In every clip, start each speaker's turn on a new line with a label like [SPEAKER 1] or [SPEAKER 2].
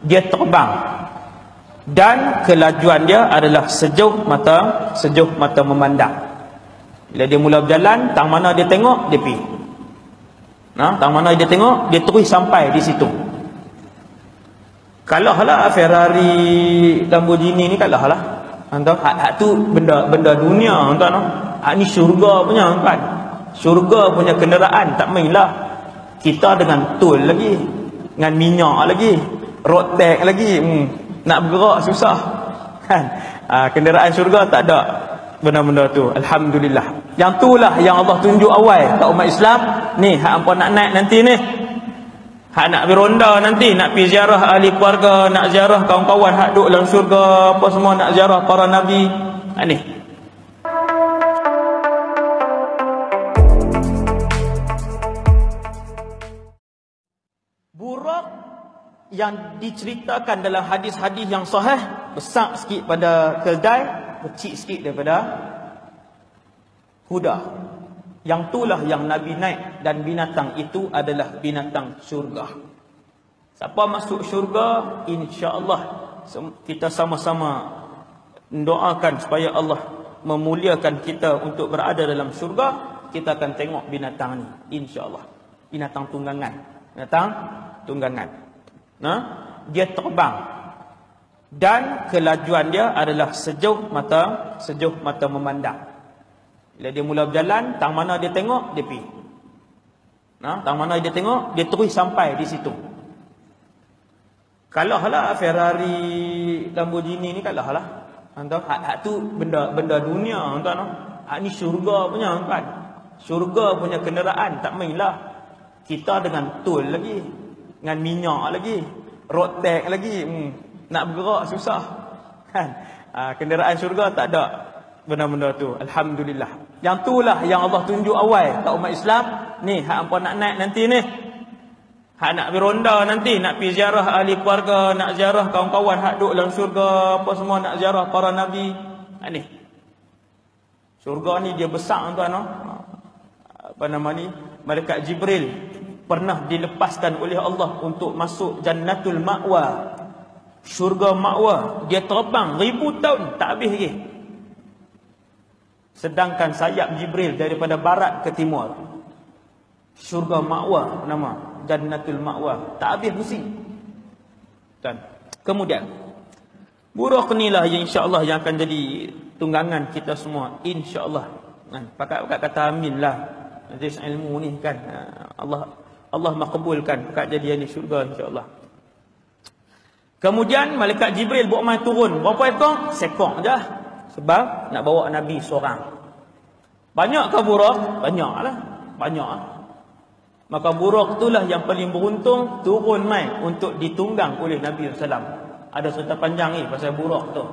[SPEAKER 1] dia terbang dan kelajuan dia adalah sejauh mata memandang. Bila dia mula berjalan, tang mana dia tengok dia pergi. Tang mana dia tengok dia terus sampai di situ. Kalahlah Ferrari, Lamborghini ni kalahlah. Hak tu benda dunia tuan. Hak ni syurga punya kan. Syurga punya kenderaan tak mainlah. Kita dengan tol lagi, dengan minyak lagi, road tax lagi, nak bergerak susah kan. Kenderaan syurga tak ada benda-benda tu. Alhamdulillah. Yang itulah yang Allah tunjuk awal kat umat Islam. Ni hak hangpa nak naik nanti ni. Hak nak pergi ronda nanti, nak pergi ziarah ahli keluarga, nak ziarah kawan-kawan hak duduk dalam syurga, apa semua, nak ziarah para nabi. Ni buruk yang diceritakan dalam hadis-hadis yang sahih, besar sikit pada keldai, kecil sikit daripada kuda. Yang itulah yang Nabi naik, dan binatang itu adalah binatang syurga. Siapa masuk syurga, insya-Allah kita sama-sama doakan supaya Allah memuliakan kita untuk berada dalam syurga. Kita akan tengok binatang ni, insya-Allah. Binatang tunggangan. Dia terbang dan kelajuan dia adalah sejauh mata memandang. Bila dia mula berjalan, tang mana dia tengok dia pergi. Tang mana dia tengok dia terus sampai di situ. Kalahlah Ferrari, Lamborghini ni kalahlah. Hak tu benda dunia tuan. Hak ni syurga punya kan. Syurga punya kenderaan tak mainlah. Kita dengan tol lagi, dengan minyak lagi, road tax lagi, nak bergerak susah kan. Kenderaan syurga tak ada benda-benda tu. Alhamdulillah. Yang itulah yang Allah tunjuk awal kat umat Islam. Ni hak hangpa nak naik nanti ni. Hak nak pergi ronda nanti, nak pergi ziarah ahli keluarga, nak ziarah kawan-kawan hak duduk dalam syurga, apa semua, nak ziarah para nabi. Ni syurga ni dia besar tuan. Apa nama ni, malaikat Jibril pernah dilepaskan oleh Allah untuk masuk Jannatul Ma'wa, syurga Ma'wa. Dia terbang 1000 tahun tak habis lagi. Sedangkan sayap Jibril daripada barat ke timur, syurga Ma'wa nama, Jannatul Ma'wa, tak habis pusing. Dan kemudian buruk inilah yang insya-Allah yang akan jadi tunggangan kita semua, insya-Allah. Pakat kata amin lah. Majlis ilmu ni kan, Allah makbulkan kejadian di syurga, insya-Allah. Kemudian malaikat Jibril bawa mai turun berapa ekor? Sekor je. Sebab nak bawa Nabi seorang. Banyak ke buruk? Banyaklah. Banyak. Maka buruk itulah yang paling beruntung turun mai untuk ditunggang oleh Nabi SAW. Ada cerita panjang ni pasal buruk tu.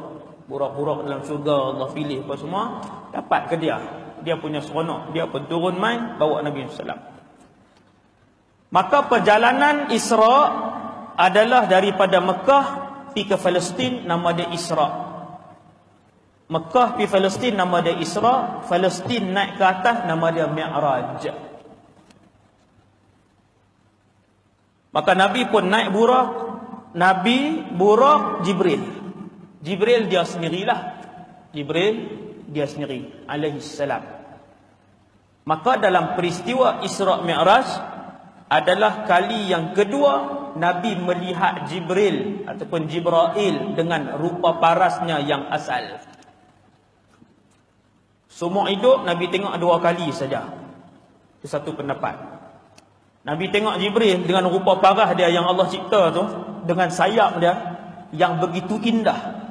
[SPEAKER 1] Buruk-buruk dalam syurga Allah pilih apa semua, dapat ke dia. Dia punya seronok. Dia pun turun mai bawa Nabi SAW. Maka perjalanan Isra adalah daripada Mekah pergi ke Palestin, nama dia Isra. Mekah pergi Palestin, nama dia Isra. Palestin naik ke atas, nama dia Mi'raj. Maka Nabi pun naik buraq. Nabi, buraq, Jibril. Jibril dia sendirilah. Jibril dia sendiri alaihi salam. Maka dalam peristiwa Isra Mi'raj adalah kali yang kedua Nabi melihat Jibril ataupun Jibrail dengan rupa parasnya yang asal. Semua hidup Nabi tengok 2 kali saja. Itu satu pendapat. Nabi tengok Jibril dengan rupa paras dia yang Allah cipta tu, dengan sayap dia yang begitu indah.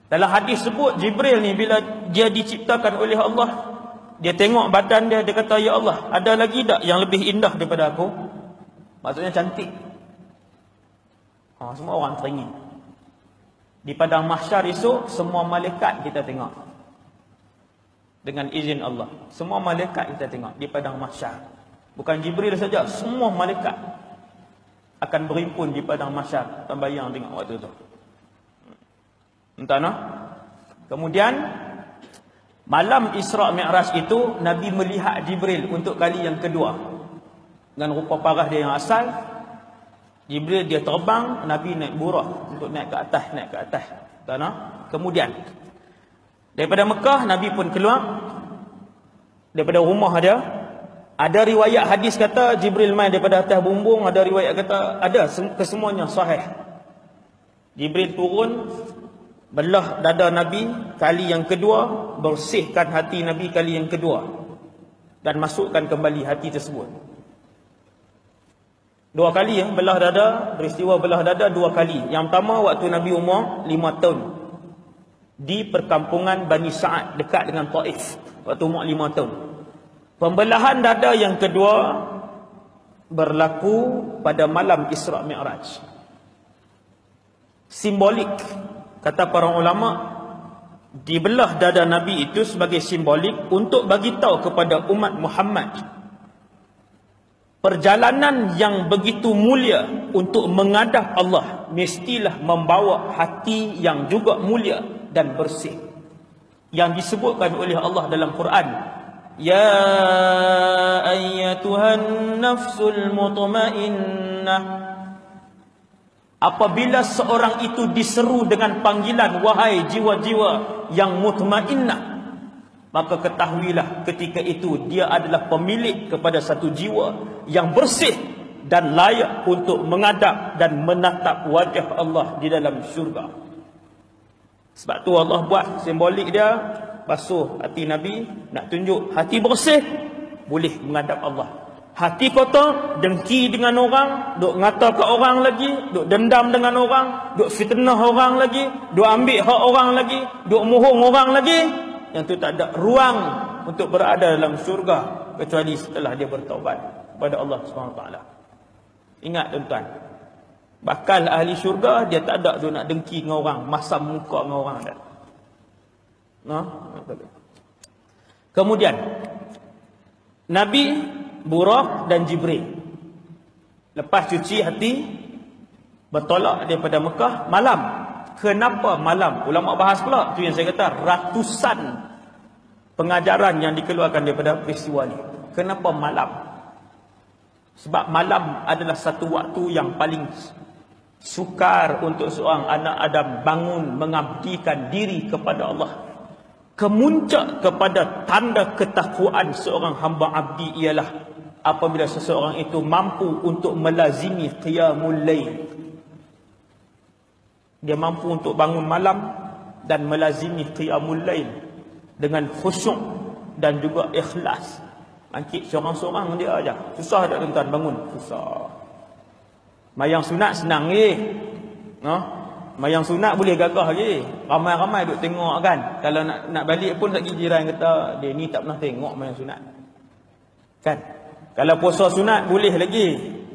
[SPEAKER 1] Dalam hadis sebut Jibril ni bila dia diciptakan oleh Allah, dia tengok badan dia, dia kata, ya Allah, ada lagi tak yang lebih indah daripada aku? Maksudnya cantik. Semua orang teringin. Di padang mahsyar esok, semua malaikat kita tengok. Dengan izin Allah. Semua malaikat kita tengok di padang mahsyar. Bukan Jibril saja, semua malaikat akan berhimpun di padang mahsyar. Tambayang tengok waktu tu. Entah no? Kemudian malam Isra Mi'raj itu Nabi melihat Jibril untuk kali yang kedua dengan rupa parah dia yang asal. Jibril dia terbang, Nabi naik burah untuk naik ke atas. Kemudian daripada Mekah, Nabi pun keluar daripada rumah dia. Ada riwayat hadis kata Jibril main daripada atas bumbung, ada riwayat kata ada, kesemuanya sahih. Jibril turun, belah dada Nabi kali yang kedua, bersihkan hati Nabi kali yang kedua, dan masukkan kembali hati tersebut. 2 kali belah dada, peristiwa belah dada 2 kali. Yang pertama waktu Nabi umur 5 tahun di perkampungan Bani Sa'ad dekat dengan Taif, waktu umur 5 tahun. Pembelahan dada yang kedua berlaku pada malam Isra' Mi'raj. Simbolik, kata para ulama, dibelah dada Nabi itu sebagai simbolik untuk bagi tahu kepada umat Muhammad perjalanan yang begitu mulia untuk menghadap Allah mestilah membawa hati yang juga mulia dan bersih, yang disebutkan oleh Allah dalam Quran, ya ayyatuhan nafsul mutmainnah. Apabila seorang itu diseru dengan panggilan wahai jiwa-jiwa yang mutmainnah, maka ketahuilah ketika itu dia adalah pemilik kepada satu jiwa yang bersih dan layak untuk menghadap dan menatap wajah Allah di dalam syurga. Sebab tu Allah buat simbolik dia, basuh hati Nabi, nak tunjuk hati bersih boleh menghadap Allah. Hati kotor, dengki dengan orang, duk ngata ke orang lagi, duk dendam dengan orang, duk fitnah orang lagi, duk ambil hak orang lagi, duk mohong orang lagi, yang tu tak ada ruang untuk berada dalam syurga kecuali setelah dia bertaubat kepada Allah SWT. Ingat tuan-tuan, bakal ahli syurga dia tak ada tu nak dengki dengan orang, masam muka dengan orang dah. Kemudian Nabi, Buraq dan Jibril lepas cuci hati bertolak daripada Mekah malam. Kenapa malam? Ulama bahas pula. Itu yang saya kata, ratusan pengajaran yang dikeluarkan daripada peristiwa ni. Kenapa malam? Sebab malam adalah satu waktu yang paling sukar untuk seorang anak Adam bangun mengabdikan diri kepada Allah. Kemuncak kepada tanda ketakwaan seorang hamba abdi ialah apabila seseorang itu mampu untuk melazimi qiyamul lail. Dia mampu untuk bangun malam dan melazimi qiyamul lail dengan khusyuk dan juga ikhlas. Bangkit seorang-seorang dia aja. Susah tak tuan-tuan bangun? Susah. Mayang sunat senang mayang sunat boleh gagah lagi. Ramai-ramai duk tengok kan. Kalau nak balik pun tak jiran kata dia ni tak pernah tengok mayang sunat. Kan? Kalau puasa sunat boleh lagi.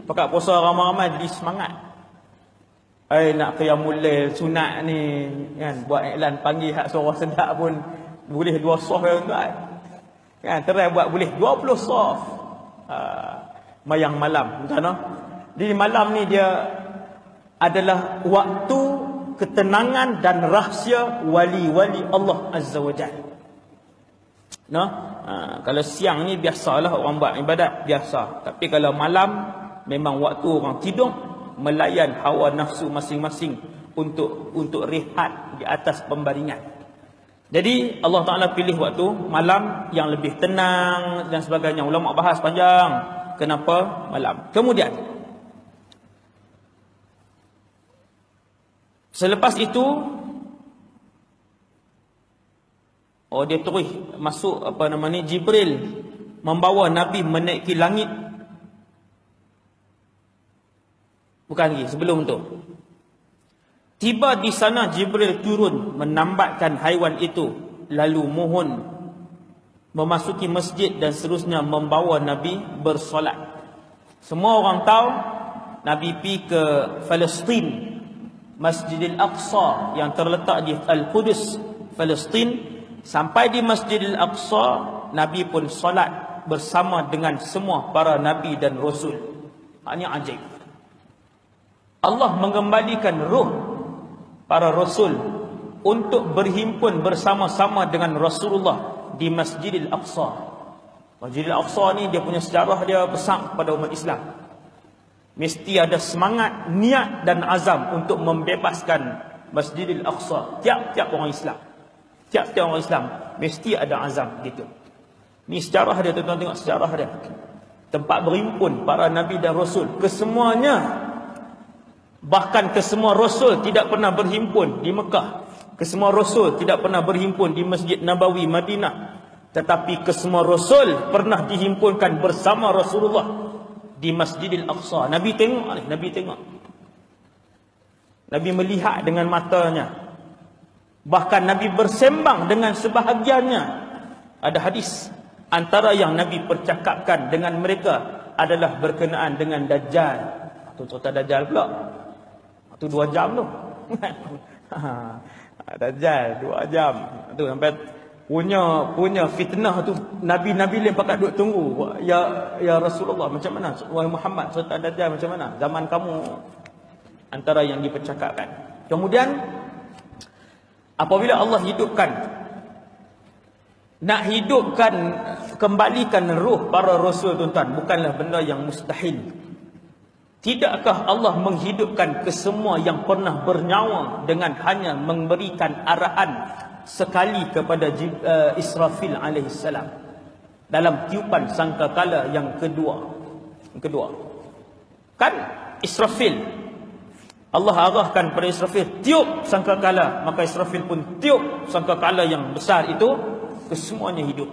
[SPEAKER 1] Pakat puasa ramai-ramai jadi semangat. Nak qiyamul lail sunat ni kan, buat iklan panggil hak suara sedap pun boleh 2 soft tuan-tuan. Kan terai buat boleh 20 soft. Mayang malam tuan-tuan. Jadi malam ni dia adalah waktu ketenangan dan rahsia wali-wali Allah Azza wa Jalla. Kalau siang ni biasalah orang buat ibadat biasa, tapi kalau malam memang waktu orang tidur, melayan hawa nafsu masing-masing untuk rehat di atas pembaringan. Jadi Allah Ta'ala pilih waktu malam yang lebih tenang dan sebagainya. Ulama bahas panjang kenapa malam. Kemudian selepas itu dia terus masuk Jibril membawa Nabi menaiki langit. Bukan lagi, sebelum tu. Tiba di sana Jibril turun menambatkan haiwan itu, lalu mohon memasuki masjid dan seterusnya membawa Nabi bersolat. Semua orang tahu Nabi pergi ke Palestin, Masjidil Aqsa yang terletak di Al-Qudus, Palestin. Sampai di Masjidil Aqsa, Nabi pun solat bersama dengan semua para Nabi dan Rasul. Ini ajaib. Allah mengembalikan ruh para Rasul untuk berhimpun bersama-sama dengan Rasulullah di Masjidil Aqsa. Masjidil Aqsa ni dia punya sejarah dia besar pada umat Islam. mesti ada semangat, niat dan azam untuk membebaskan Masjidil Aqsa. Tiap-tiap orang Islam, tiap-tiap orang Islam mesti ada azam gitu. Ni sejarah dia, tuan-tuan tengok sejarah dia. Tempat berhimpun para nabi dan rasul, kesemuanya, bahkan kesemua rasul tidak pernah berhimpun di Mekah. Kesemua rasul tidak pernah berhimpun di Masjid Nabawi Madinah. Tetapi kesemua rasul pernah dihimpunkan bersama Rasulullah di Masjidil Aqsa. Nabi tengok ni, Nabi tengok. Nabi melihat dengan matanya. Bahkan Nabi bersembang dengan sebahagiannya. Ada hadis, antara yang Nabi percakapkan dengan mereka adalah berkenaan dengan Dajjal. Tu cerita Dajjal pula. Tu 2 jam tu. Dajjal 2 jam. Tu sampai punya fitnah tu, nabi-nabi lain pakat duk tunggu. Ya Rasulullah, macam mana? Wahai Muhammad, cerita Dajjal macam mana? Zaman kamu. Antara yang dipercakapkan. Kemudian apabila Allah hidupkan, nak hidupkan, kembalikan ruh para rasul, tuan-tuan, bukanlah benda yang mustahil. Tidakkah Allah menghidupkan kesemua yang pernah bernyawa dengan hanya memberikan arahan sekali kepada Israfil alaihissalam dalam tiupan sangkakala yang kedua. Kan Israfil, Allah arahkan pada Israfil, tiup sangkakala, maka Israfil pun tiup sangkakala yang besar itu, kesemuanya hidup.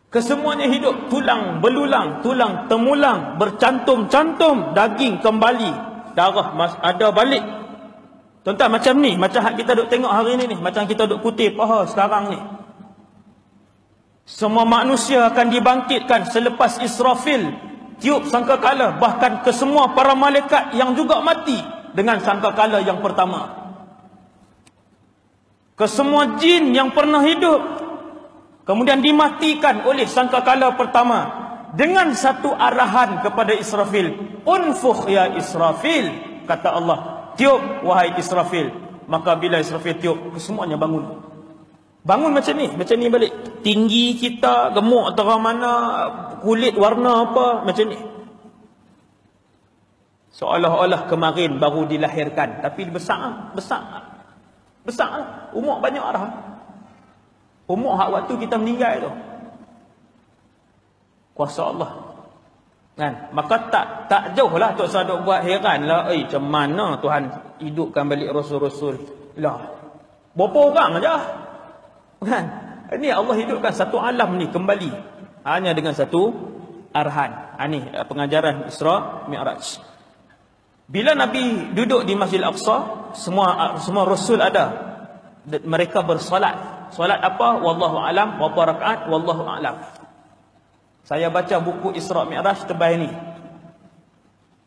[SPEAKER 1] Kesemuanya hidup, tulang belulang, tulang temulang, bercantum-cantum, daging kembali, darah ada balik. Tuan-tuan, macam ni, macam kita duk tengok hari ni, macam kita duk kutip sekarang ni. Semua manusia akan dibangkitkan selepas Israfil tiup sangkakala, bahkan kesemua para malaikat yang juga mati dengan sangkakala yang pertama. Kesemua jin yang pernah hidup kemudian dimatikan oleh sangkakala pertama dengan satu arahan kepada Israfil. Unfukh ya Israfil, kata Allah, tiup wahai Israfil. Maka bila Israfil tiup, kesemuanya bangun. Bangun macam ni balik. Tinggi kita, gemuk antara mana, kulit warna apa, macam ni. Seolah-olah kemarin baru dilahirkan, tapi besar. Umur banyak dah. Umur hak waktu kita meninggal tu. Kuasa Allah. Kan? Maka tak jauh lah Tok Sadok buat heran lah. Macam mana Tuhan hidupkan balik Rasul-Rasul lah. Berapa orang aja. Kan? Ini Allah hidupkan satu alam ni kembali hanya dengan satu arahan. Ini pengajaran Isra Mi'raj. Bila Nabi duduk di Masjidil Aqsa, semua Rasul ada. Mereka bersolat. Solat apa? Wallahu alam. Berapa rakaat? Wallahu alam. Saya baca buku Isra Mi'raj tebal ni,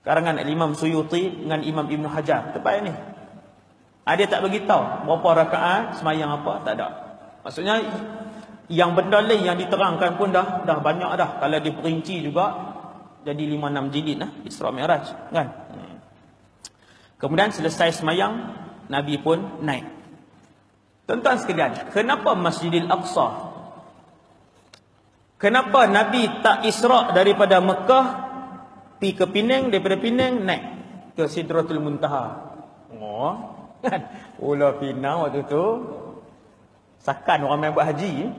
[SPEAKER 1] karangan Imam Suyuti dengan Imam Ibn Hajar, tebal ni. Dia tak beritahu berapa rakaat, semayang apa, tak ada. Maksudnya yang benda lain yang diterangkan pun dah banyak dah. Kalau diperinci juga jadi 5-6 jilid lah Isra Mi'raj, kan? Kemudian selesai semayang, Nabi pun naik. Tuan-tuan sekalian, kenapa Masjidil Aqsa? Kenapa Nabi tak Isra' daripada Mekah pergi ke Penang, daripada Penang naik ke Sidratul Muntaha? Kan? Pulau Pinang waktu tu sakan orang main buat haji.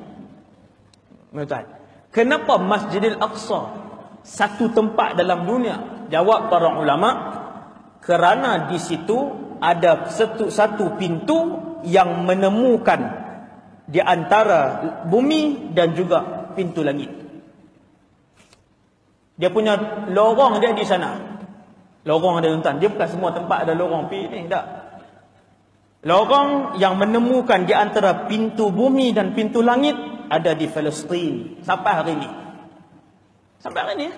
[SPEAKER 1] Tuan, kenapa Masjidil Aqsa satu tempat dalam dunia? Jawab para ulama, kerana di situ ada satu pintu yang menemukan di antara bumi dan juga pintu langit. Dia punya lorong dia di sana. Lorong dia, tuan, dia bukan semua tempat ada lorong pi ni, tak. Lorong yang menemukan di antara pintu bumi dan pintu langit ada di Palestin sampai hari ni. Sampai hari ni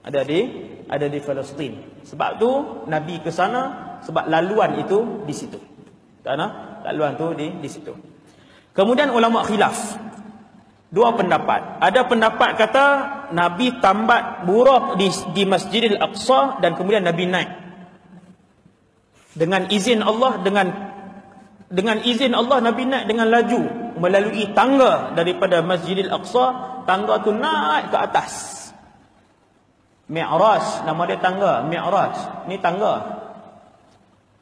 [SPEAKER 1] ada di Palestin. Sebab tu Nabi ke sana, sebab laluan itu di situ. Laluan tu di situ. Kemudian ulama khilaf. Dua pendapat. Ada pendapat kata Nabi tambat buraq di Masjidil Aqsa dan kemudian Nabi naik. Dengan izin Allah, dengan izin Allah Nabi naik dengan laju melalui tangga daripada Masjidil Aqsa. Tangga tu naik ke atas. Mi'raj, nama dia tangga. Mi'raj, ni tangga.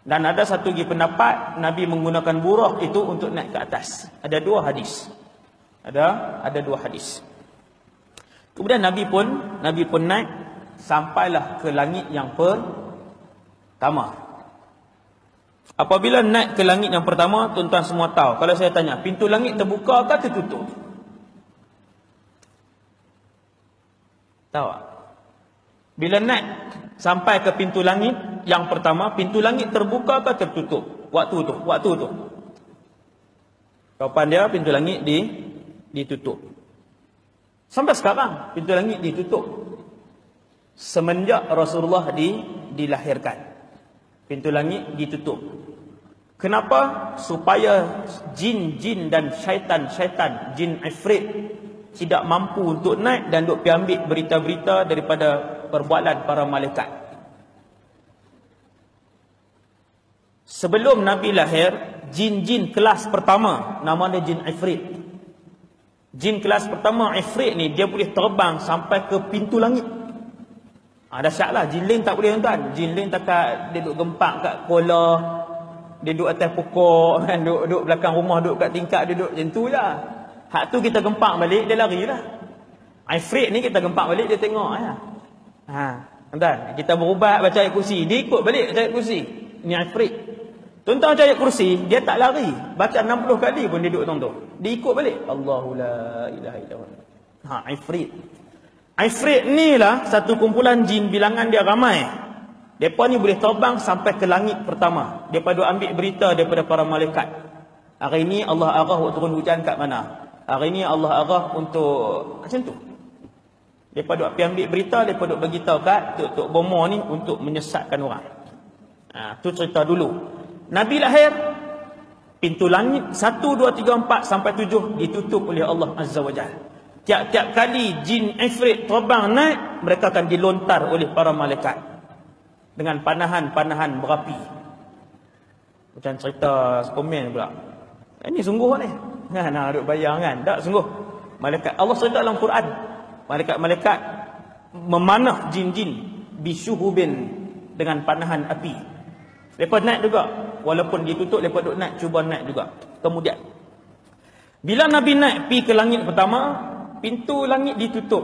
[SPEAKER 1] Dan ada satu lagi pendapat Nabi menggunakan buraq itu untuk naik ke atas. Ada dua hadis. Ada dua hadis. Kemudian Nabi pun naik sampailah ke langit yang pertama. Apabila naik ke langit yang pertama, tuan-tuan semua tahu. Kalau saya tanya, pintu langit terbuka atau tertutup? Tahu tak? Bila naik sampai ke pintu langit yang pertama, pintu langit terbuka atau tertutup? Waktu tu. Jawapan dia, pintu langit ditutup. Sampai sekarang pintu langit ditutup. Semenjak Rasulullah dilahirkan, pintu langit ditutup. Kenapa? Supaya jin-jin dan syaitan-syaitan, jin ifrit, tidak mampu untuk naik dan duk pergi ambil berita-berita daripada perbuatan para malaikat. Sebelum Nabi lahir, jin-jin kelas pertama, nama dia jin ifrit. Jin kelas pertama ifrit ni, dia boleh terbang sampai ke pintu langit. Dahsyat lah. Jin lain tak boleh, tuan. Jin lain takat dia duduk gempak kat kola, dia duduk atas pokok, kan, duduk belakang rumah, duduk kat tingkap, dia duduk macam tu je. Hak tu kita gempak balik, dia lari lah. Ifrit ni kita gempak balik, dia tengok ya. Tuan, kita berubat baca ayat kursi, dia ikut balik baca ayat kursi. Ni ifrit. Tuan-tuan baca ayat kursi, dia tak lari. Baca 60 kali pun dia duduk tuan-tuan. Dia ikut balik. Allahu la ilaha illallah. Ifrit. Ifrit ni lah satu kumpulan jin, bilangan dia ramai. Mereka ni boleh terbang sampai ke langit pertama. Mereka duk ambil berita daripada para malaikat. Hari ni Allah arah untuk turun hujan kat mana. Hari ni Allah arah untuk macam tu. Mereka duk pergi ambil berita, mereka duk beritahu kat Tok Bomo ni untuk menyesatkan orang. Tu cerita dulu. Nabi lahir, pintu langit 1, 2, 3, 4 sampai 7 ditutup oleh Allah Azza wa Jalla. Tiap-tiap kali jin ifrit terbang naik, mereka akan dilontar oleh para malaikat dengan panahan-panahan berapi. Macam cerita Superman pula. Ini sungguh ni. Nak duk bayang kan? Tak sungguh. Malaikat Allah cerita dalam Quran. Malaikat-malaikat memanah jin-jin bisyuhubin dengan panahan api. Mereka naik juga. Walaupun ditutup, mereka duk naik, cuba naik juga. Kemudian bila Nabi naik pergi ke langit pertama, pintu langit ditutup.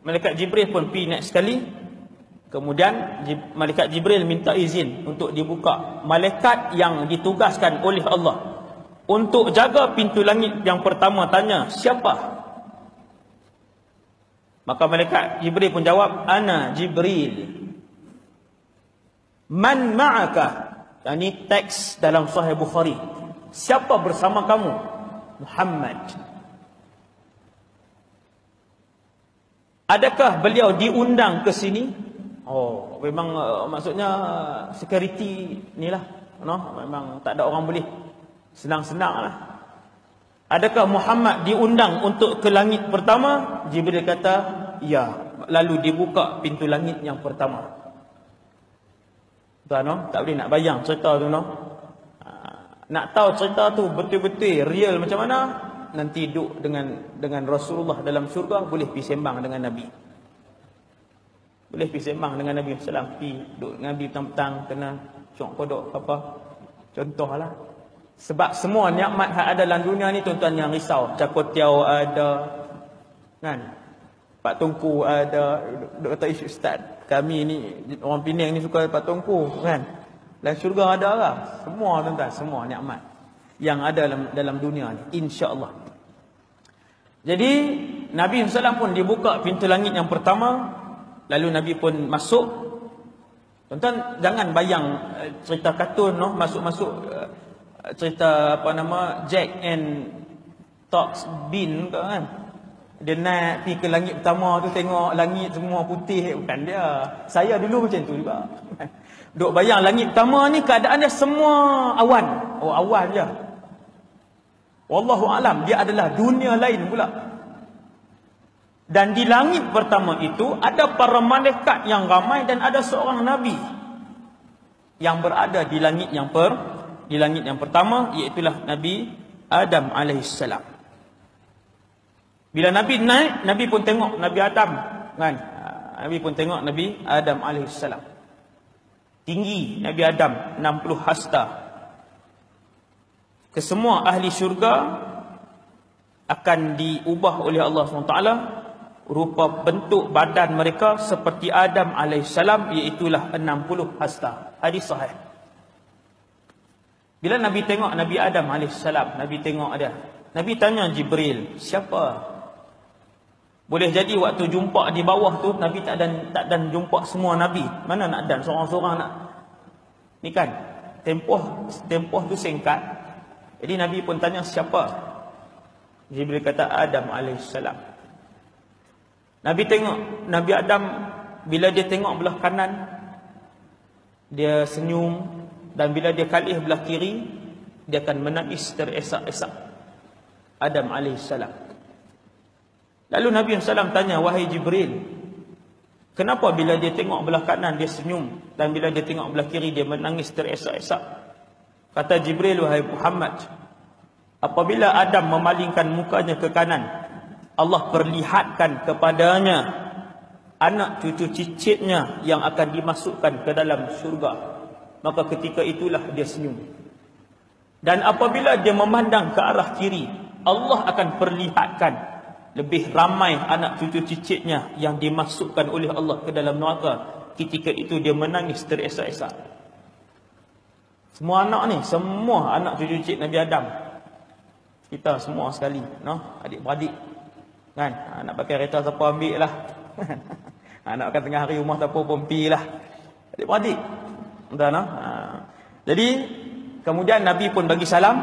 [SPEAKER 1] Malaikat Jibril pun pergi naik sekali. Kemudian Malaikat Jibril minta izin untuk dibuka. Malaikat yang ditugaskan oleh Allah untuk jaga pintu langit yang pertama tanya, siapa? Maka Malaikat Jibril pun jawab, Ana Jibril. Man ma'aka? Ini teks dalam Sahih Bukhari. Siapa bersama kamu? Muhammad. Adakah beliau diundang ke sini? Oh, memang maksudnya security ni lah, no? Memang tak ada orang boleh senang-senang lah. Adakah Muhammad diundang untuk ke langit pertama? Jibril kata, ya. Lalu dibuka pintu langit yang pertama. Tuan, no? Tak boleh nak bayang cerita tu, no? Nak tahu cerita tu betul-betul real macam mana? Nanti duduk dengan Rasulullah dalam syurga, boleh pergi sembang dengan Nabi. Boleh pergi sembang dengan Nabi SAW. Pergi duduk dengan Nabi petang-petang, kena syok kodok apa. Contohlah. Sebab semua nikmat yang ada dalam dunia ni, tuan-tuan yang risau. Cakotiau ada, kan? Pak Tungku ada. Duk kata, isu ustaz, kami ni orang Penang ni suka Pak Tungku, kan? Dalam syurga ada lah. Semua tuan-tuan, semua nikmat yang ada dalam dunia ni, insya-Allah. Jadi Nabi SAW pun dibuka pintu langit yang pertama, lalu Nabi pun masuk. Tuan-tuan jangan bayang cerita kartun, no? Masuk-masuk cerita apa nama, Jack and Tox Bean kan. Dia naik pergi ke langit pertama tu, tengok langit semua putih. Bukan dia. Saya dulu macam tu juga. Duk bayang langit pertama ni keadaan dia semua awan. Oh, awan je. Wallahu alam, dia adalah dunia lain pula. Dan di langit pertama itu ada para malaikat yang ramai dan ada seorang nabi yang berada di langit yang pertama, iaitu Nabi Adam alaihissalam. Bila Nabi naik, Nabi pun tengok Nabi Adam, kan? Nabi pun tengok Nabi Adam alaihissalam. Tinggi Nabi Adam 60 hasta. Kesemua ahli syurga akan diubah oleh Allah SWT rupa bentuk badan mereka seperti Adam alaihissalam, iaitulah 60 hasta. Hadis sahih. Bila Nabi tengok Nabi Adam alaihissalam, Nabi tengok dia, Nabi tanya Jibril, siapa? Boleh jadi waktu jumpa di bawah tu Nabi tak dan jumpa semua Nabi. Mana nak dan seorang-seorang nak. Ni kan tempoh tu singkat. Jadi Nabi pun tanya siapa? Jibril kata Adam alaihissalam. Nabi tengok Nabi Adam, bila dia tengok belah kanan dia senyum, dan bila dia kalih belah kiri dia akan menangis teresak-esak. Adam alaihissalam. Lalu Nabi SAW tanya, wahai Jibril, kenapa bila dia tengok belah kanan dia senyum, dan bila dia tengok belah kiri dia menangis teresak-esak? Kata Jibril, wahai Muhammad, apabila Adam memalingkan mukanya ke kanan, Allah perlihatkan kepadanya anak cucu cicitnya yang akan dimasukkan ke dalam syurga. Maka ketika itulah dia senyum. Dan apabila dia memandang ke arah kiri, Allah akan perlihatkan lebih ramai anak cucu cicitnya yang dimasukkan oleh Allah ke dalam neraka. Ketika itu dia menangis teresak-esak. Semua anak ni, semua anak cucu cicit Nabi Adam, kita semua sekali, no? Adik-beradik kan, nak pakai kereta siapa ambil lah. Nak makan tengah hari rumah siapa pun pergi lah. Adik-beradik, entah, no? Jadi kemudian Nabi pun bagi salam.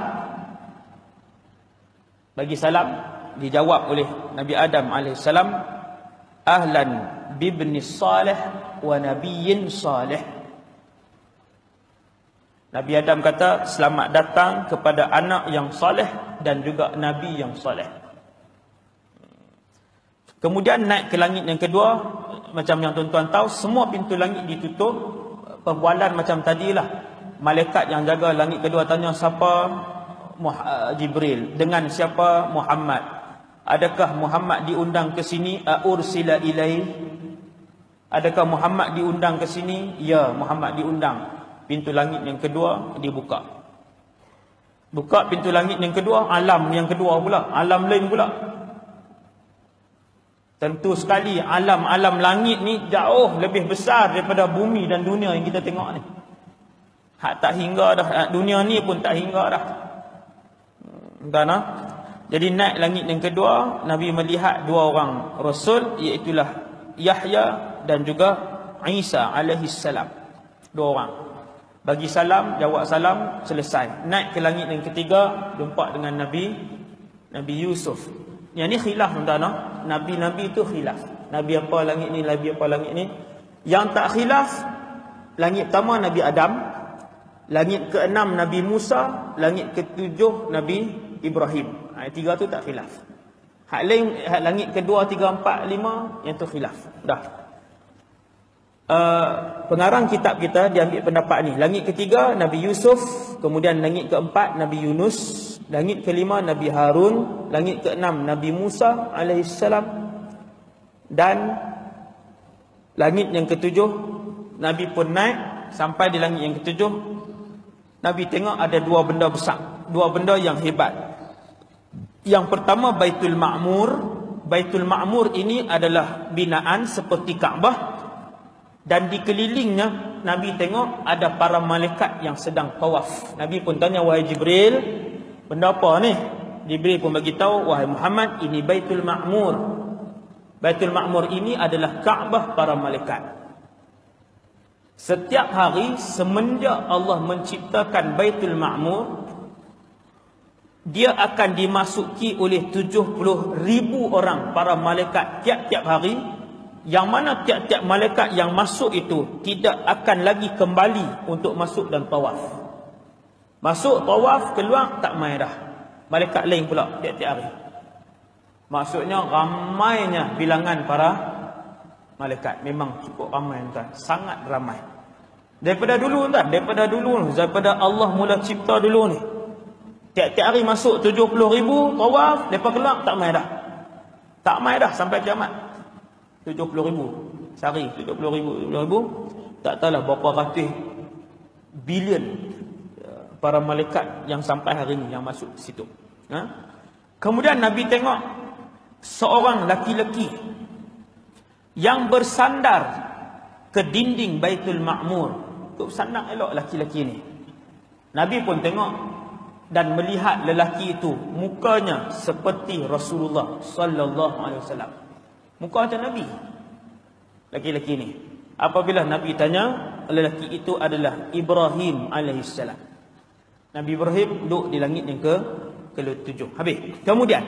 [SPEAKER 1] Dijawab oleh Nabi Adam alaihissalam, ahlan bibni salih wa nabiyyin salih. Nabi Adam kata, selamat datang kepada anak yang saleh dan juga nabi yang saleh. Kemudian naik ke langit yang kedua, macam yang tuan-tuan tahu, semua pintu langit ditutup. Perbualan macam tadilah. Malaikat yang jaga langit kedua tanya, siapa? Jibril. Dengan siapa? Muhammad. Adakah Muhammad diundang ke sini? Ursila ilaih. Adakah Muhammad diundang ke sini? Ya, Muhammad diundang. Pintu langit yang kedua dibuka. Buka pintu langit yang kedua, alam yang kedua pula, alam lain pula. Tentu sekali alam-alam langit ni jauh lebih besar daripada bumi dan dunia yang kita tengok ni. Hak tak hingga dah, dunia ni pun tak hingga dah. Entah. Jadi naik langit yang kedua, Nabi melihat dua orang Rasul, iaitulah Yahya dan juga Isa alaihissalam. Dua orang. Bagi salam, jawab salam, selesai. Naik ke langit yang ketiga, jumpa dengan Nabi Yusuf. Yang ni khilaf, tuan-tuan. Nabi-nabi itu khilaf. Nabi apa langit ni, Nabi apa langit ni. Yang tak khilaf, langit pertama Nabi Adam, langit ke-6 Nabi Musa, langit ke-7 Nabi Ibrahim. Tiga tu tak khilaf. Hak lain, hak langit kedua, 3, 4, 5, yang tu khilaf. Dah. Pengarang kitab kita dia ambil pendapat ni. Langit ketiga Nabi Yusuf, kemudian langit keempat Nabi Yunus, langit kelima Nabi Harun, langit keenam Nabi Musa alaihissalam, dan langit yang ketujuh Nabi pun naik sampai di langit yang ketujuh. Nabi tengok ada dua benda besar, dua benda yang hebat. Yang pertama Baitul Ma'mur. Baitul Ma'mur ini adalah binaan seperti Kaabah, dan dikelilingnya Nabi tengok ada para malaikat yang sedang tawaf. Nabi pun tanya, wahai Jibril, benda apa ni? Jibril pun bagi tahu, wahai Muhammad, ini Baitul Ma'mur. Baitul Ma'mur ini adalah Kaabah para malaikat. Setiap hari semenjak Allah menciptakan Baitul Ma'mur, dia akan dimasuki oleh 70,000 orang para malaikat tiap-tiap hari, yang mana tiap-tiap malaikat yang masuk itu tidak akan lagi kembali untuk masuk dan tawaf. Masuk tawaf, keluar tak mai dah. Malaikat lain pula tiap-tiap hari. Maksudnya ramainya bilangan para malaikat. Memang cukup ramai, tuan. Sangat ramai. Daripada dulu, tuan. Daripada Allah mula cipta dulu ni. Tiap-tiap hari masuk 70,000 tawaf, lepas keluar tak mai dah. Tak mai dah sampai kiamat. 70,000. Sehari 70,000. Tak tahulah berapa ratus bilion para malaikat yang sampai hari ini yang masuk ke situ. Kemudian Nabi tengok seorang laki-laki yang bersandar ke dinding Baitul Ma'mur. Tu sandang elok laki-laki ni. Nabi pun tengok dan melihat lelaki itu mukanya seperti Rasulullah sallallahu alaihi wasallam. Muka macam Nabi. Laki-laki ni. Apabila Nabi tanya, lelaki itu adalah Ibrahim alaihissalam. Nabi Ibrahim duduk di langit yang ke-7. Habis. Kemudian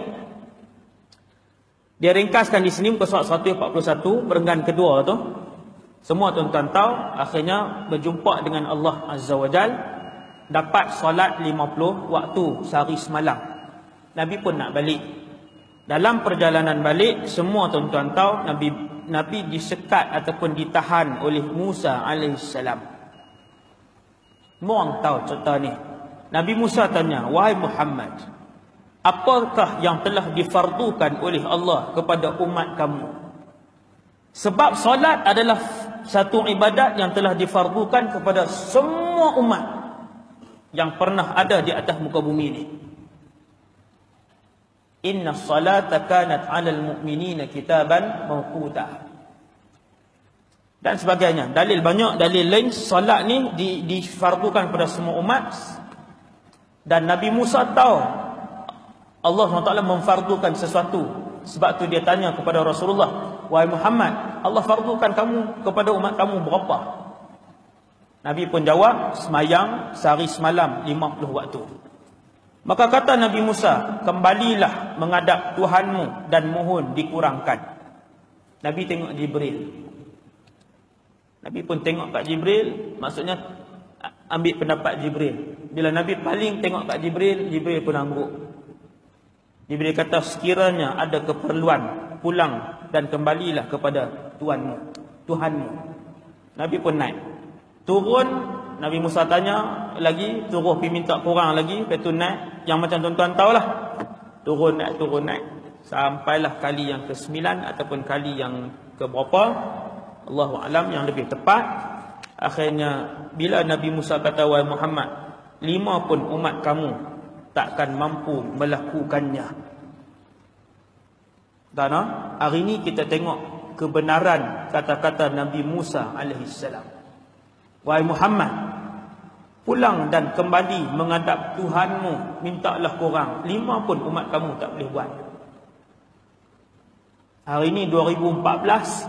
[SPEAKER 1] dia ringkaskan di sini muka surat 141 perenggan kedua tu. Semua tuan-tuan tahu akhirnya berjumpa dengan Allah Azza wa Jal, dapat solat 50 waktu sehari semalam. Nabi pun nak balik. Dalam perjalanan balik, semua tuan-tuan tahu Nabi disekat ataupun ditahan oleh Musa alaihissalam. Semua orang tahu cerita ni. Nabi Musa tanya, "Wahai Muhammad, apakah yang telah difardukan oleh Allah kepada umat kamu?" Sebab solat adalah satu ibadat yang telah difardukan kepada semua umat yang pernah ada di atas muka bumi ini. Inna salata kanat 'alal mu'minina kitaban mawquta. Dan sebagainya. Dalil banyak, dalil lain solat ni difardukan kepada semua umat. Dan Nabi Musa tahu Allah SWT memfardukan sesuatu. Sebab tu dia tanya kepada Rasulullah, "Wahai Muhammad, Allah fardukan kamu kepada umat kamu berapa?" Nabi pun jawab, "Semayang sehari semalam 50 waktu." Maka kata Nabi Musa, "Kembalilah menghadap Tuhanmu dan mohon dikurangkan." Nabi tengok Jibril. Nabi pun tengok kat Jibril, maksudnya ambil pendapat Jibril. Bila Nabi paling tengok kat Jibril, Jibril pun angguk. Jibril kata, "Sekiranya ada keperluan, pulang dan kembalilah kepada Tuhanmu." Nabi pun naik. Turun, Nabi Musa tanya lagi, turun pergi minta kurang lagi, lepas tu naik. Yang macam tuan-tuan tahulah. Turun naik. Sampailah kali yang ke-9 ataupun kali yang ke-berapa. Allahu alam yang lebih tepat. Akhirnya bila Nabi Musa kata, "Wahai Muhammad, 5 pun umat kamu takkan mampu melakukannya." Dan hari ini kita tengok kebenaran kata-kata Nabi Musa alaihissalam. "Wahai Muhammad, pulang dan kembali menghadap Tuhanmu, mintalah kurang. 5 pun umat kamu tak boleh buat." Hari ini 2014,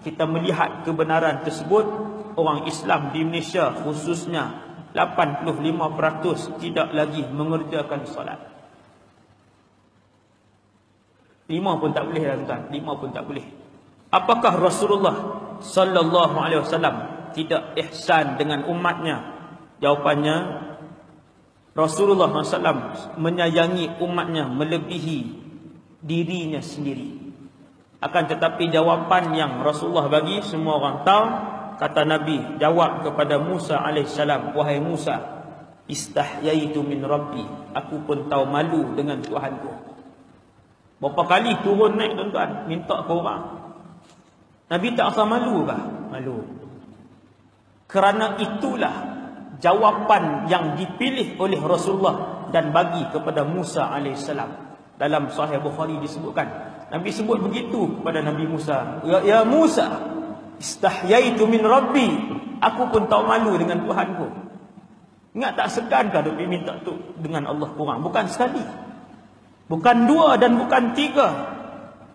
[SPEAKER 1] kita melihat kebenaran tersebut. Orang Islam di Malaysia khususnya 85% tidak lagi mengerjakan solat. 5 pun tak boleh, tuan-tuan. 5 pun tak boleh. Apakah Rasulullah sallallahu alaihi wasallam tidak ihsan dengan umatnya? Jawapannya, Rasulullah SAW menyayangi umatnya melebihi dirinya sendiri. Akan tetapi jawapan yang Rasulullah bagi, semua orang tahu. Kata Nabi, jawab kepada Musa alaihissalam, "Wahai Musa, istahyaitu min Rabbi." Aku pun tahu malu dengan Tuhanku. Berapa kali turun naik, tuan-tuan, minta korang. Nabi tak rasa malu kah? Malu. Kerana itulah jawapan yang dipilih oleh Rasulullah dan bagi kepada Musa alaihissalam. Dalam Sahih Bukhari disebutkan, Nabi sebut begitu kepada Nabi Musa, "Ya Musa, istahyaitu min Rabbi." Aku pun tahu malu dengan Tuhanku. Ingat tak, segankah dia pergi minta tu dengan Allah kurang? Bukan sekali, bukan 2 dan bukan 3,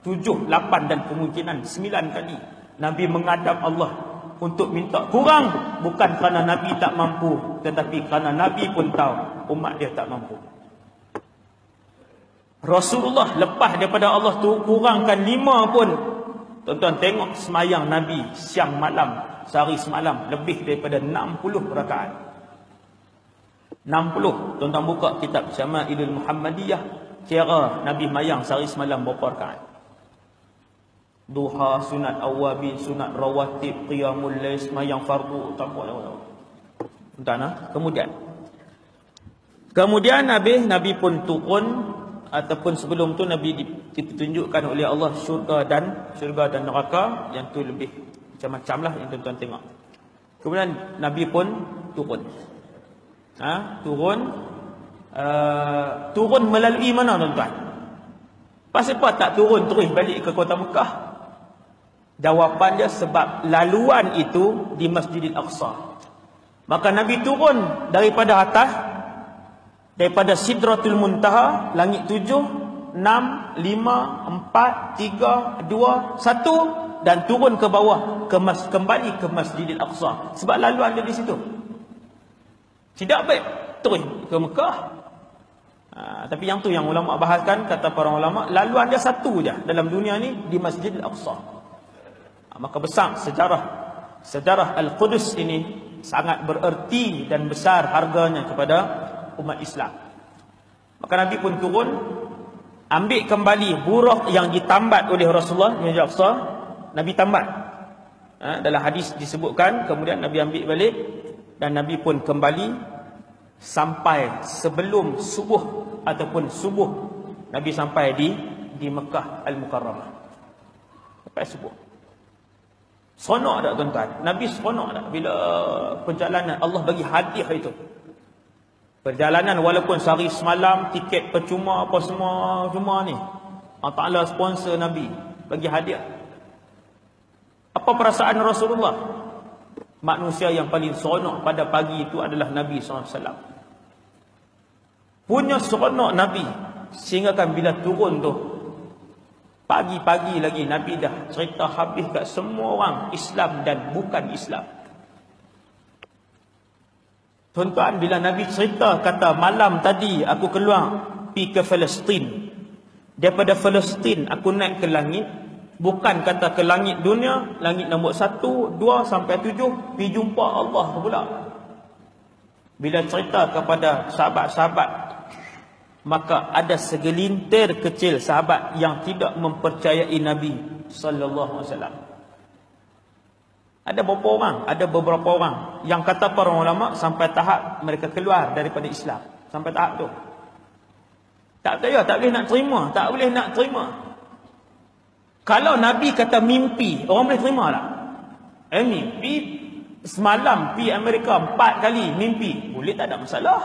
[SPEAKER 1] 7, 8 dan kemungkinan 9 kali Nabi menghadap Allah untuk minta kurang. Bukan kerana Nabi tak mampu, tetapi kerana Nabi pun tahu umat dia tak mampu. Rasulullah lepas daripada Allah tu kurangkan 5 pun. Tuan-tuan tengok semayang Nabi siang malam, sehari semalam, lebih daripada 60 rakaat. 60. Tuan-tuan buka kitab Syama'ilul Muhammadiyah, kira Nabi mayang sehari semalam berapa rakaat. Duha, sunat awabin, sunat rawatib, qiyamul lail, semayang fardu, tak apa. Tuan-tuan, kemudian Nabi pun turun, ataupun sebelum tu Nabi ditunjukkan oleh Allah syurga dan neraka, yang tu lebih Macam-macam lah yang tuan-tuan tengok. Kemudian Nabi pun turun. Turun melalui mana tuan-tuan? Pasal apa tak turun terus balik ke kota Mekah? Jawapan dia sebab laluan itu di Masjidil Aqsa. Maka Nabi turun daripada atas, daripada Sidratul Muntaha, langit 7, 6, 5, 4, 3, 2, 1, dan turun ke bawah, kembali ke Masjidil Aqsa. Sebab laluan dia di situ. Tidak baik terus ke Mekah. Tapi yang tu yang ulama bahaskan, kata para ulama, laluan dia satu je dalam dunia ni, di Masjidil Aqsa. Maka besar sejarah Al-Qudus ini sangat bererti dan besar harganya kepada umat Islam. Maka Nabi pun turun, ambil kembali buraq yang ditambat oleh Rasulullah di Masjidil Aqsa. Nabi tambat. Dalam hadis disebutkan, kemudian Nabi ambil balik dan Nabi pun kembali sampai sebelum subuh ataupun subuh. Nabi sampai di Mekah Al-Mukarramah. Sampai subuh. Seronok tak tuan-tuan? Nabi seronok tak bila perjalanan Allah bagi hadiah itu? Perjalanan walaupun sehari semalam, tiket percuma apa semua ni, Allah Ta'ala sponsor Nabi, bagi hadiah. Apa perasaan Rasulullah? Manusia yang paling seronok pada pagi itu adalah Nabi SAW. Punya seronok Nabi, sehingga kan bila turun tu, pagi-pagi lagi Nabi dah cerita habis kat semua orang, Islam dan bukan Islam. Tuan-tuan, bila Nabi cerita, kata malam tadi aku keluar pergi ke Palestin, daripada Palestin aku naik ke langit, bukan kata ke langit dunia, langit nombor 1, 2 sampai 7, pergi jumpa Allah pula. Bila cerita kepada sahabat-sahabat, maka ada segelintir kecil sahabat yang tidak mempercayai Nabi sallallahu alaihi wasallam. Ada beberapa orang, yang kata para ulama sampai tahap mereka keluar daripada Islam. Sampai tahap tu. Tak percaya, tak boleh nak terima. Kalau Nabi kata mimpi, orang boleh terima tak? Mimpi semalam pergi Amerika 4 kali mimpi, boleh, tak ada masalah.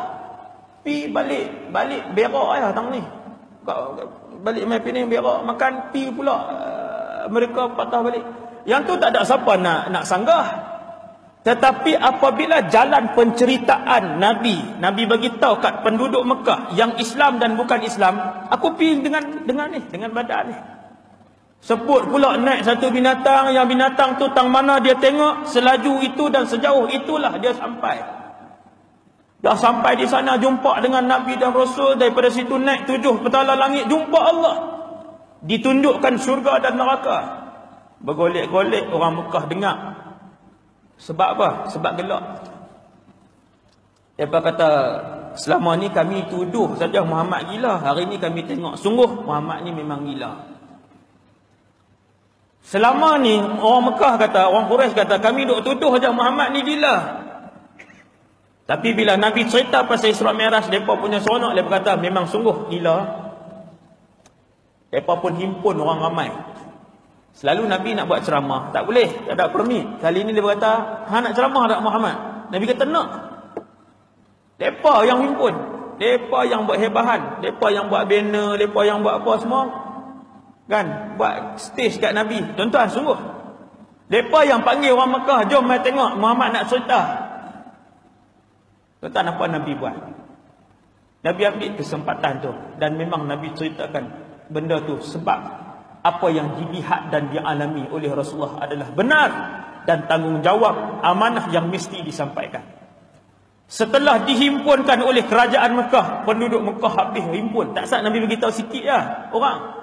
[SPEAKER 1] Pi balik berak tang ni. Balik mai Penang berak, makan pi pula mereka patah balik. Yang tu tak ada siapa nak sanggah. Tetapi apabila jalan penceritaan Nabi bagi tahu kat penduduk Mekah yang Islam dan bukan Islam, aku pi dengan badan ni. Sebut pula naik satu binatang, yang binatang tu tang mana dia tengok, selaju itu dan sejauh itulah dia sampai. Dah sampai di sana jumpa dengan Nabi dan Rasul, daripada situ naik 7 petala langit jumpa Allah. Ditunjukkan syurga dan neraka. Bergolek-golek orang Mekah dengar. Sebab apa? Sebab gelak. Mereka kata, selama ni kami tuduh saja Muhammad gila, hari ni kami tengok sungguh Muhammad ni memang gila. Selama ni orang Mekah kata, orang Quraisy kata, kami duk tuduh saja Muhammad ni gila. Tapi bila Nabi cerita pasal Isra Mi'raj, mereka punya seronok, mereka kata memang sungguh gila. Mereka pun himpun orang ramai. Selalu Nabi nak buat ceramah, tak boleh, tak ada permit. Kali ini dia berkata, nak ceramah tak Muhammad? Nabi kata nak. Mereka yang himpun, mereka yang buat hebahan, mereka yang buat banner, mereka yang buat apa semua, kan, buat stage kat Nabi. Tuan-tuan, sungguh mereka yang panggil orang Mekah, jom mai tengok Muhammad nak cerita. Tuan-tuan, apa Nabi buat? Nabi ambil kesempatan tu, dan memang Nabi ceritakan benda tu, sebab apa yang dilihat dan dialami oleh Rasulullah adalah benar dan tanggungjawab amanah yang mesti disampaikan. Setelah dihimpunkan oleh kerajaan Mekah, penduduk Mekah habis himpun. Tak sah Nabi beritahu sikit lah orang.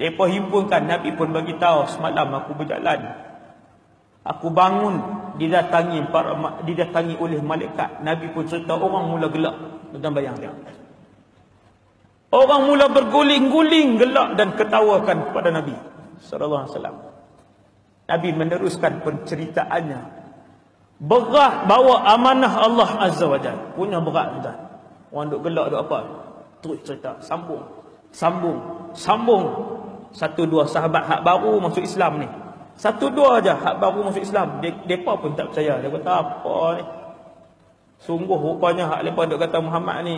[SPEAKER 1] Mereka himpunkan, Nabi pun bagi tahu, semalam aku berjalan, aku bangun, didatangi oleh malaikat. Nabi pun cerita, orang mula gelak. Tuan bayang dia. Orang mula berguling-guling, gelak dan ketawakan kepada Nabi sallallahu alaihi wasallam. Nabi meneruskan penceritaannya. Berat bawa amanah Allah Azza wa Jalla. Punya berat tuan. Orang duk gelak duk apa? Terus cerita, sambung. 1-2 sahabat hak baru masuk Islam ni. Satu dua aja hak baru masuk Islam, depa pun tak percaya. Dia kata apa ni? Sungguh rupanya hak lepa duk kata Muhammad ni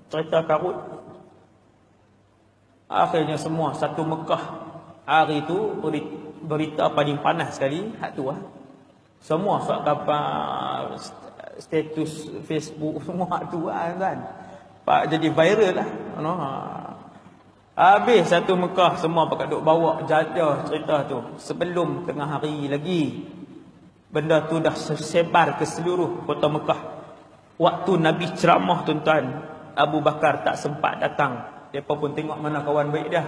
[SPEAKER 1] cerita karut. Akhirnya semua satu Mekah hari tu berita paling panas sekali hak tu lah. Semua sak dapat status Facebook semua hak tu lah kan. Pak jadi viral lah. Habis satu Mekah semua pakat duk bawa jadah cerita tu. Sebelum tengah hari lagi benda tu dah tersebar ke seluruh kota Mekah. Waktu Nabi ceramah tuan-tuan, Abu Bakar tak sempat datang. Depa pun tengok mana kawan baik dia.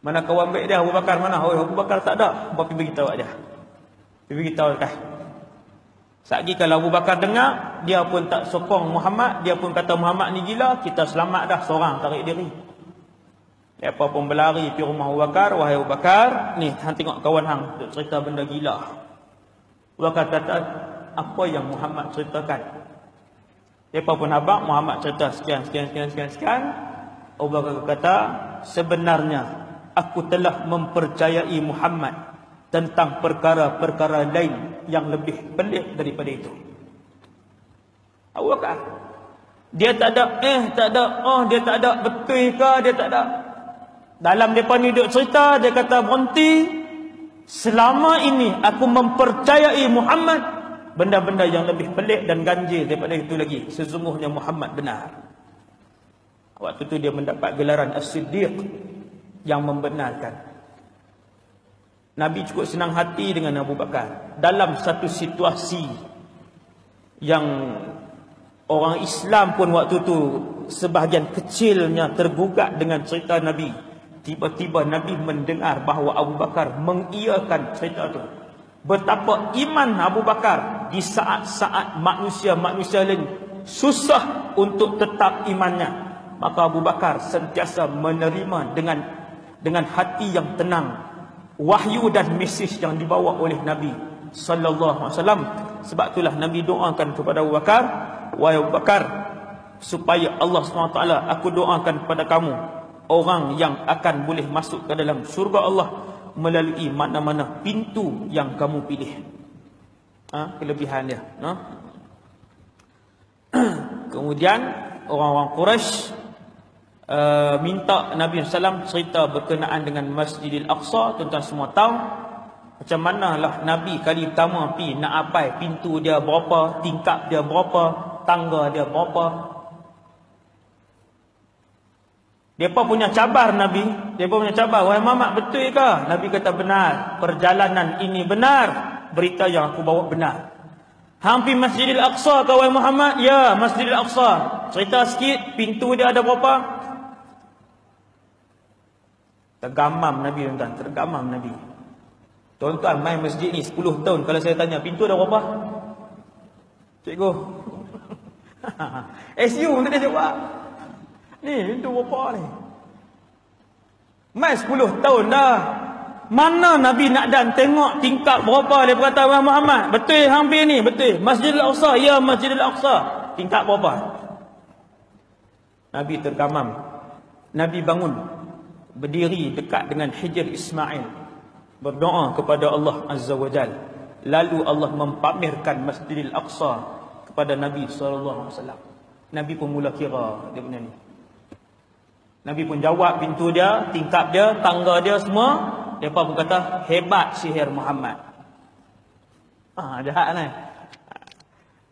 [SPEAKER 1] Mana kawan baik dia, Abu Bakar mana? Oh, Abu Bakar tak ada. Apa pergi beritahu dia? Pergi beritahu dah. Satgi kalau Abu Bakar dengar, dia pun tak sokong Muhammad, dia pun kata Muhammad ni gila, kita selamat dah, seorang tarik diri. Depa pun berlari pergi rumah Abu Bakar, wahai Abu Bakar, ni hang tengok kawan hang duk cerita benda gila. Abu Bakar kata, apa yang Muhammad ceritakan? Depa pun habaq Muhammad cerita sekian. Abu Bakar kata, sebenarnya aku telah mempercayai Muhammad tentang perkara-perkara lain yang lebih pelik daripada itu. Abu Bakar, dia tak ada, dia tak ada, betul ke dia tak ada. Dalam mereka ni duk cerita, dia kata berhenti. Selama ini aku mempercayai Muhammad benda-benda yang lebih pelik dan ganjil daripada itu lagi. Sesungguhnya Muhammad benar. Waktu itu dia mendapat gelaran As-Siddiq, yang membenarkan. Nabi cukup senang hati dengan Abu Bakar. Dalam satu situasi yang orang Islam pun waktu itu sebahagian kecilnya tergugat dengan cerita Nabi, tiba-tiba Nabi mendengar bahawa Abu Bakar mengiyakan cerita itu. Betapa iman Abu Bakar di saat-saat manusia-manusia lain susah untuk tetap imannya. Maka Abu Bakar sentiasa menerima dengan hati yang tenang wahyu dan mesej yang dibawa oleh Nabi sallallahu alaihi wasallam. Sebab itulah Nabi doakan kepada Abu Bakar, wahai Abu Bakar, supaya Allah SWT, aku doakan kepada kamu orang yang akan boleh masuk ke dalam syurga Allah melalui mana-mana pintu yang kamu pilih. Kelebihan dia. Kemudian orang-orang Quraisy minta Nabi SAW cerita berkenaan dengan Masjidil Aqsa. Tuan-tuan semua tahu macam manalah Nabi kali pertama pergi nak apai pintu dia berapa, tingkap dia berapa, tangga dia berapa. Depa punya cabar Nabi, depa punya cabar, wahai Muhammad, betul ke? Nabi kata benar, perjalanan ini benar, berita yang aku bawa benar. Hampir Masjidil Aqsa ke wahai Muhammad? Ya, Masjidil Aqsa. Cerita sikit, pintu dia ada berapa? Tergamam Nabi, tuan-tuan, tergamam Nabi. Tuan-tuan main masjid ni 10 tahun, kalau saya tanya pintu ada berapa? Cikgu SU pun tak ada jawab. Ni pintu berapa ni? Main 10 tahun dah. Mana Nabi nak dan tengok tingkap berapa? Dia berkata, wahai Muhammad, betul hampir ni, betul Masjidil Aqsa? Ya, Masjidil Aqsa. Tingkap berapa? Nabi tergamam. Nabi bangun, berdiri dekat dengan Hijr Ismail, berdoa kepada Allah Azza wa Jal. Lalu Allah mempamerkan Masjidil Aqsa kepada Nabi SAW. Nabi pun mula kira dia punya ni. Nabi pun jawab pintu dia, tingkap dia, tangga dia semua. Mereka pun kata, hebat sihir Muhammad. Jahat ni.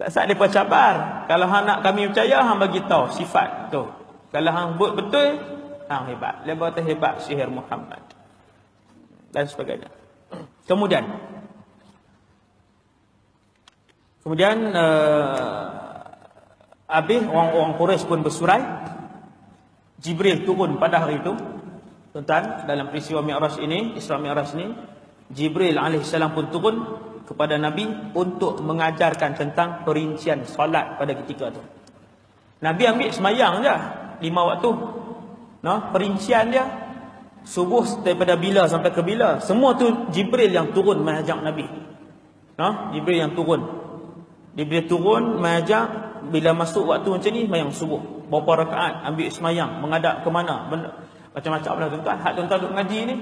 [SPEAKER 1] Tak saat mereka cabar. Kalau hang nak kami percaya, hang bagi tahu sifat tu. Kalau hang buat betul, hang hebat. Mereka kata hebat sihir Muhammad. Dan sebagainya. Kemudian habis orang-orang Quraisy pun bersurai. Jibril turun pada hari itu. Tuan-tuan, dalam peristiwa Mi'raj ini, Isra Mi'raj ini, Jibril alaihissalam pun turun kepada Nabi untuk mengajarkan tentang perincian solat pada ketika itu. Nabi ambil semayang je 5 waktu. Perincian dia subuh daripada bila sampai ke bila, semua tu Jibril yang turun mengajak Nabi. Jibril yang turun. Jibril turun mengajak. Bila masuk waktu macam ni, semayang subuh berapa rakaat, ambil semayang, menghadap ke mana, macam-macam lah tuan-tuan. Hak tuan-tuan duk ngaji ni,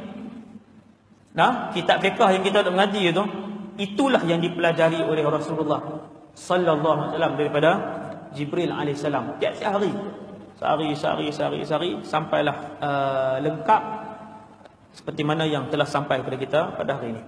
[SPEAKER 1] Nah, kitab fiqh yang kita nak mengaji itu, itulah yang dipelajari oleh Rasulullah sallallahu alaihi wasallam daripada Jibril alaihissalam. Tiap-tiap hari, sehari, sampailah lengkap seperti mana yang telah sampai kepada kita pada hari ini.